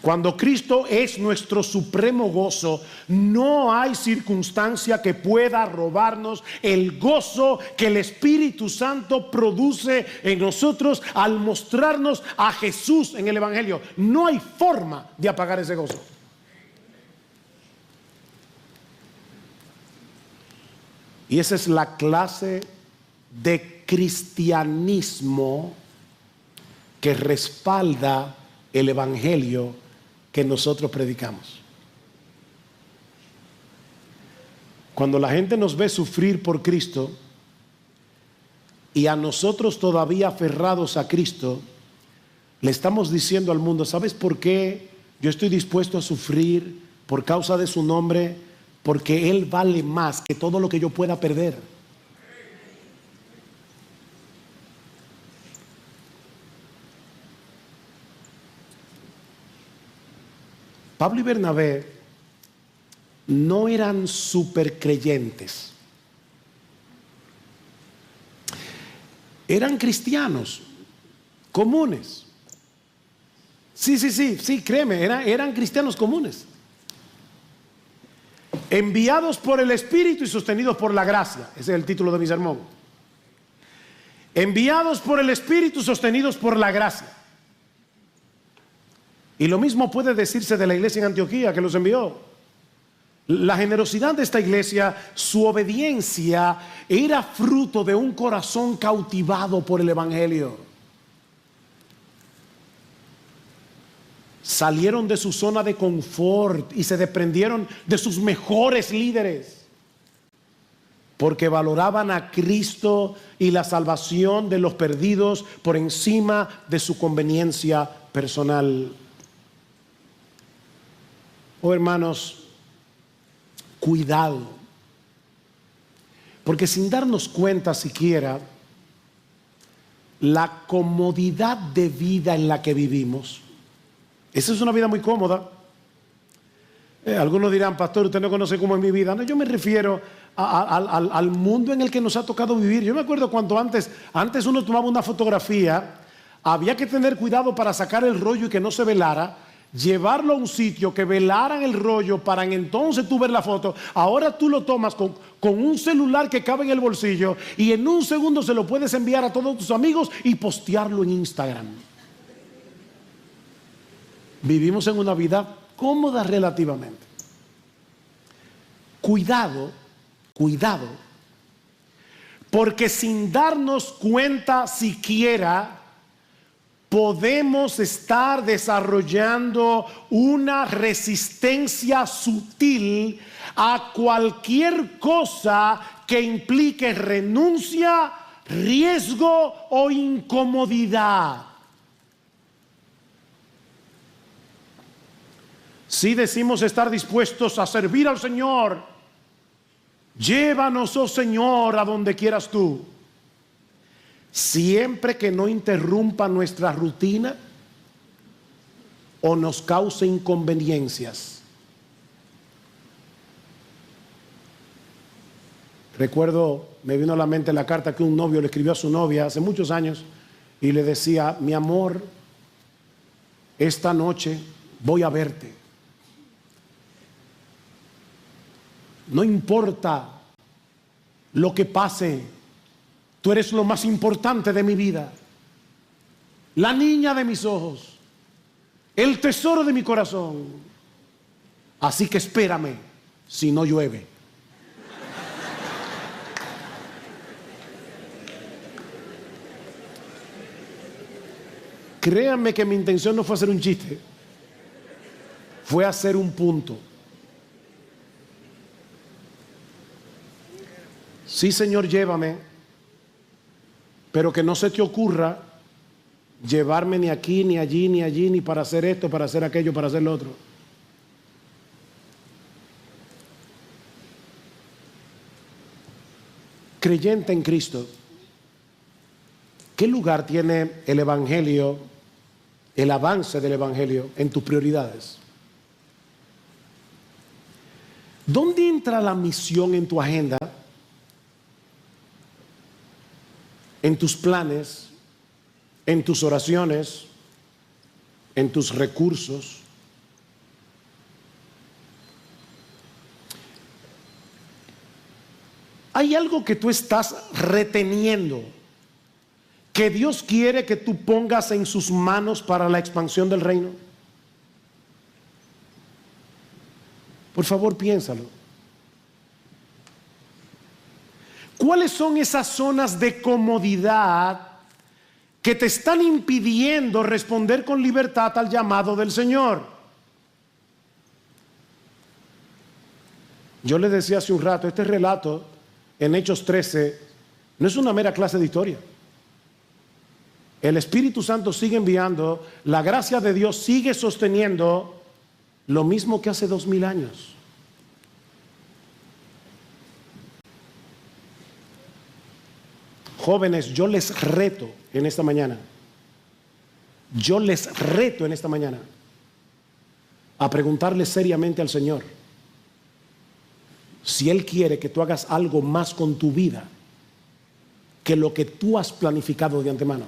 Cuando Cristo es nuestro supremo gozo, no hay circunstancia que pueda robarnos el gozo que el Espíritu Santo produce en nosotros al mostrarnos a Jesús en el Evangelio. No hay forma de apagar ese gozo. Y esa es la clase de cristianismo que respalda el Evangelio que nosotros predicamos. Cuando la gente nos ve sufrir por Cristo y a nosotros todavía aferrados a Cristo, le estamos diciendo al mundo: ¿sabes por qué yo estoy dispuesto a sufrir por causa de su nombre? Porque Él vale más que todo lo que yo pueda perder. Pablo y Bernabé no eran supercreyentes. Eran cristianos comunes. Sí, créeme, eran cristianos comunes. Enviados por el Espíritu y sostenidos por la gracia. Ese es el título de mi sermón. Enviados por el Espíritu, sostenidos por la gracia. Y lo mismo puede decirse de la iglesia en Antioquía que los envió. La generosidad de esta iglesia, su obediencia, era fruto de un corazón cautivado por el Evangelio. Salieron de su zona de confort y se desprendieron de sus mejores líderes, porque valoraban a Cristo y la salvación de los perdidos por encima de su conveniencia personal. Oh, hermanos, cuidado, porque sin darnos cuenta siquiera, la comodidad de vida en la que vivimos, esa es una vida muy cómoda. Algunos dirán: pastor, usted no conoce cómo es mi vida. No, yo me refiero al mundo en el que nos ha tocado vivir. Yo me acuerdo cuando antes uno tomaba una fotografía, había que tener cuidado para sacar el rollo y que no se velara, llevarlo a un sitio que velaran el rollo para entonces tú ver la foto. Ahora tú lo tomas con un celular que cabe en el bolsillo y en un segundo se lo puedes enviar a todos tus amigos y postearlo en Instagram. Vivimos en una vida cómoda relativamente. Cuidado, porque sin darnos cuenta siquiera podemos estar desarrollando una resistencia sutil a cualquier cosa que implique renuncia riesgo o incomodidad. Si decimos estar dispuestos a servir al Señor, llévanos, oh Señor, a donde quieras tú, siempre que no interrumpa nuestra rutina o nos cause inconveniencias. Recuerdo, me vino a la mente la carta que un novio le escribió a su novia hace muchos años y le decía: mi amor, esta noche voy a verte. No importa lo que pase, tú eres lo más importante de mi vida, la niña de mis ojos, el tesoro de mi corazón. Así que espérame si no llueve. Créanme que mi intención no fue hacer un chiste, fue hacer un punto. Sí, Señor, llévame, pero que no se te ocurra llevarme ni aquí, ni allí, ni allí, ni para hacer esto, para hacer aquello, para hacer lo otro. Creyente en Cristo, ¿qué lugar tiene el Evangelio, el avance del Evangelio en tus prioridades? ¿Dónde entra la misión en tu agenda, en tus planes, en tus oraciones, en tus recursos? ¿Hay algo que tú estás reteniendo que Dios quiere que tú pongas en sus manos para la expansión del reino? Por favor, piénsalo. ¿Cuáles son esas zonas de comodidad que te están impidiendo responder con libertad al llamado del Señor? Yo le decía hace un rato, este relato en Hechos 13 no es una mera clase de historia. El Espíritu Santo sigue enviando, la gracia de Dios sigue sosteniendo lo mismo que hace 2000 años. Jóvenes, yo les reto en esta mañana, a preguntarle seriamente al Señor si Él quiere que tú hagas algo más con tu vida que lo que tú has planificado de antemano.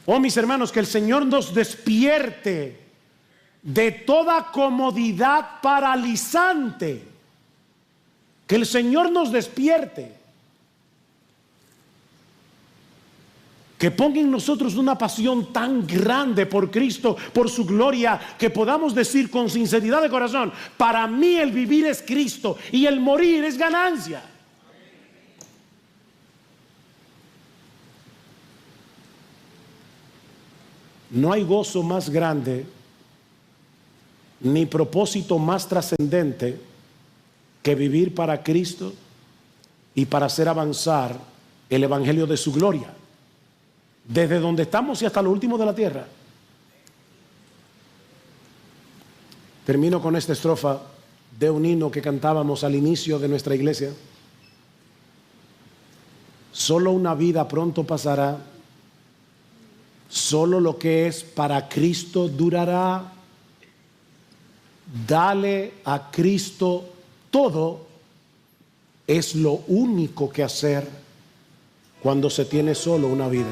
Oh, mis hermanos, que el Señor nos despierte de toda comodidad paralizante. Que el Señor nos despierte. Que ponga en nosotros una pasión tan grande por Cristo, por su gloria, que podamos decir con sinceridad de corazón: para mí el vivir es Cristo y el morir es ganancia. No hay gozo más grande ni propósito más trascendente que vivir para Cristo y para hacer avanzar el Evangelio de su gloria, desde donde estamos y hasta lo último de la tierra. Termino con esta estrofa de un himno que cantábamos al inicio de nuestra iglesia. Solo una vida pronto pasará, solo lo que es para Cristo durará. Dale a Cristo todo, es lo único que hacer cuando se tiene solo una vida.